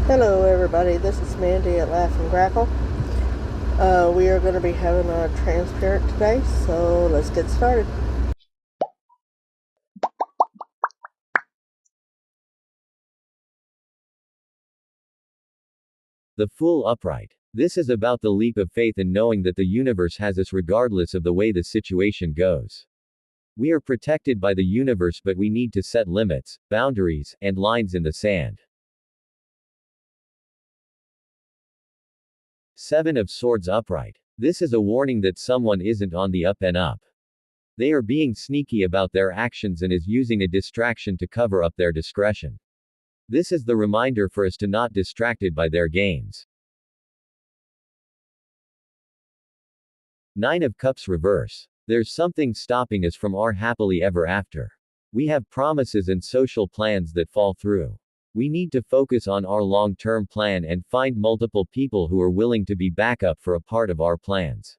Hello everybody, this is Mandy at Laugh and Grackle. We are going to be having a transparent today, so let's get started. The Full Upright. This is about the leap of faith in knowing that the universe has us regardless of the way the situation goes. We are protected by the universe, but we need to set limits, boundaries, and lines in the sand. Seven of Swords Upright. This is a warning that someone isn't on the up and up. They are being sneaky about their actions and is using a distraction to cover up their discretion. This is the reminder for us to not distracted by their games. Nine of Cups Reverse. There's something stopping us from our happily ever after. We have promises and social plans that fall through. We need to focus on our long-term plan and find multiple people who are willing to be backup for a part of our plans.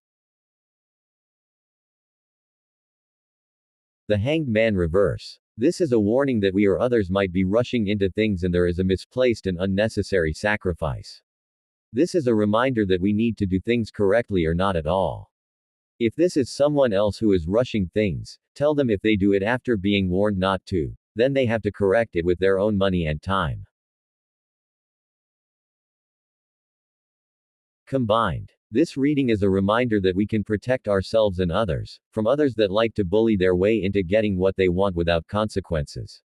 The Hanged Man Reverse. This is a warning that we or others might be rushing into things and there is a misplaced and unnecessary sacrifice. This is a reminder that we need to do things correctly or not at all. If this is someone else who is rushing things, tell them if they do it after being warned not to, then they have to correct it with their own money and time. Combined. This reading is a reminder that we can protect ourselves and others, from others that like to bully their way into getting what they want without consequences.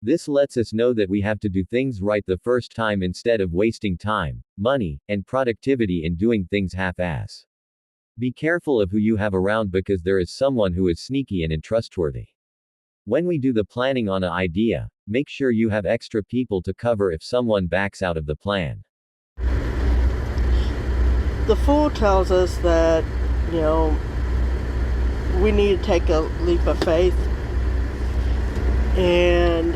This lets us know that we have to do things right the first time instead of wasting time, money, and productivity in doing things half-ass. Be careful of who you have around because there is someone who is sneaky and untrustworthy. When we do the planning on an idea, make sure you have extra people to cover if someone backs out of the plan. The Fool tells us that, we need to take a leap of faith and,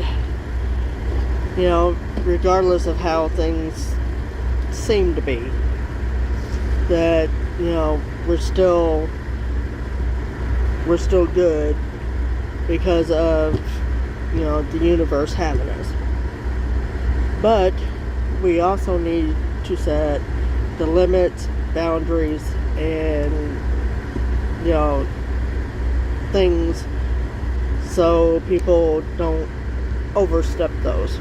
regardless of how things seem to be, that, we're still good because of, the universe having us. But we also need to set the limits, boundaries, and, things so people don't overstep those.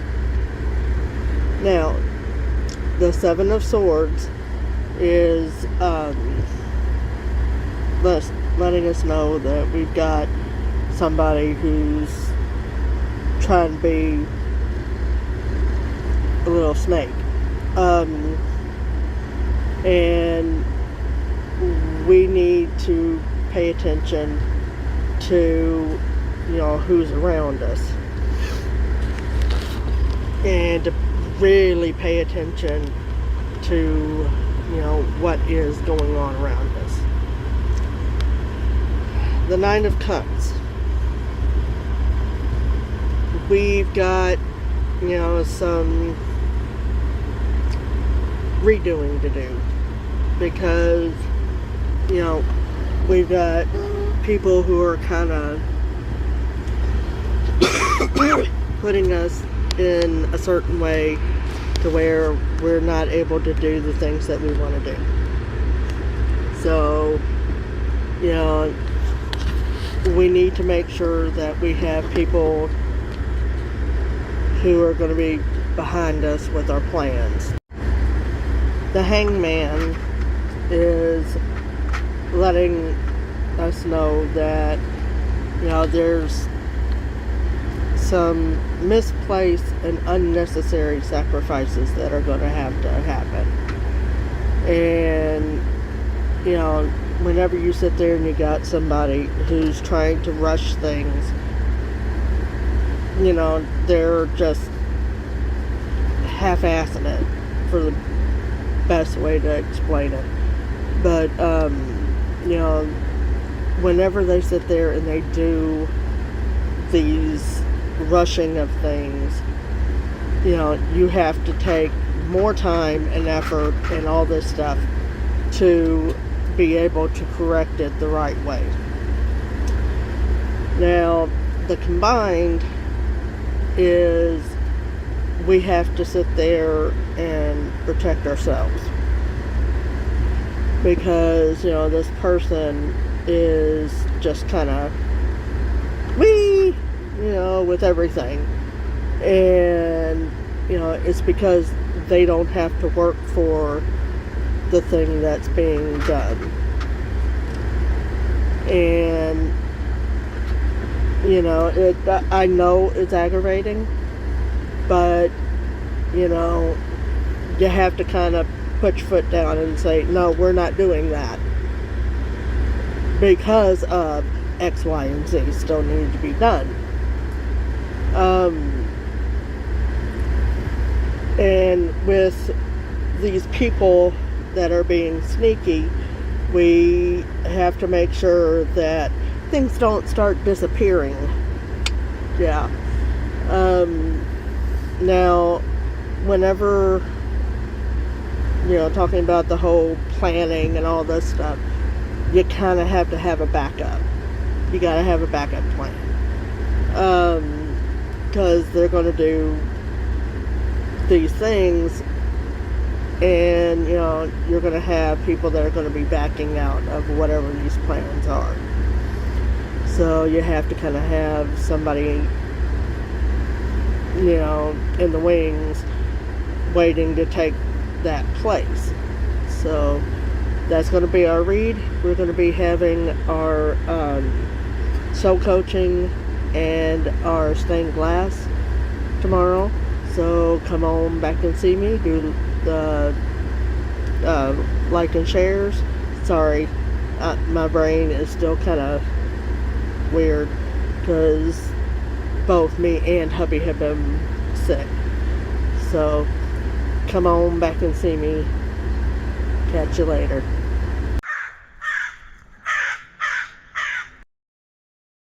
Now, the Seven of Swords is letting us know that we've got somebody who's trying to be a little snake. And we need to pay attention to, who's around us. And to really pay attention to, what is going on around us. The Nine of Cups. We've got, some redoing to do because, we've got people who are kind of putting us in a certain way to where we're not able to do the things that we want to do. So, we need to make sure that we have people who are going to be behind us with our plans. The Hangman is letting us know that, there's some misplaced and unnecessary sacrifices that are going to have to happen. And, whenever you sit there and you got somebody who's trying to rush things, they're just half-assing it, for the best way to explain it. But, whenever they sit there and they do these rushing of things, you have to take more time and effort and all this stuff to be able to correct it the right way. Now, the combined is we have to sit there and protect ourselves. Because, this person is just kind of with everything. And, it's because they don't have to work for the thing that's being done. And, I know it's aggravating, but, you have to kind of put your foot down and say, no, we're not doing that. Because of X, Y, and Z still need to be done. And with these people that are being sneaky, we have to make sure that things don't start disappearing. Yeah. Now, whenever, talking about the whole planning and all this stuff, you kind of have to have a backup. You got to have a backup plan. Because they're going to do these things, and, you're going to have people that are going to be backing out of whatever these plans are. So you have to kind of have somebody, in the wings waiting to take that place. So that's going to be our read. We're going to be having our soul coaching and our stained glass tomorrow. So come on back and see me. Do the like and shares. Sorry, my brain is still kind of weird because both me and hubby have been sick. So come on back and see me. Catch you later.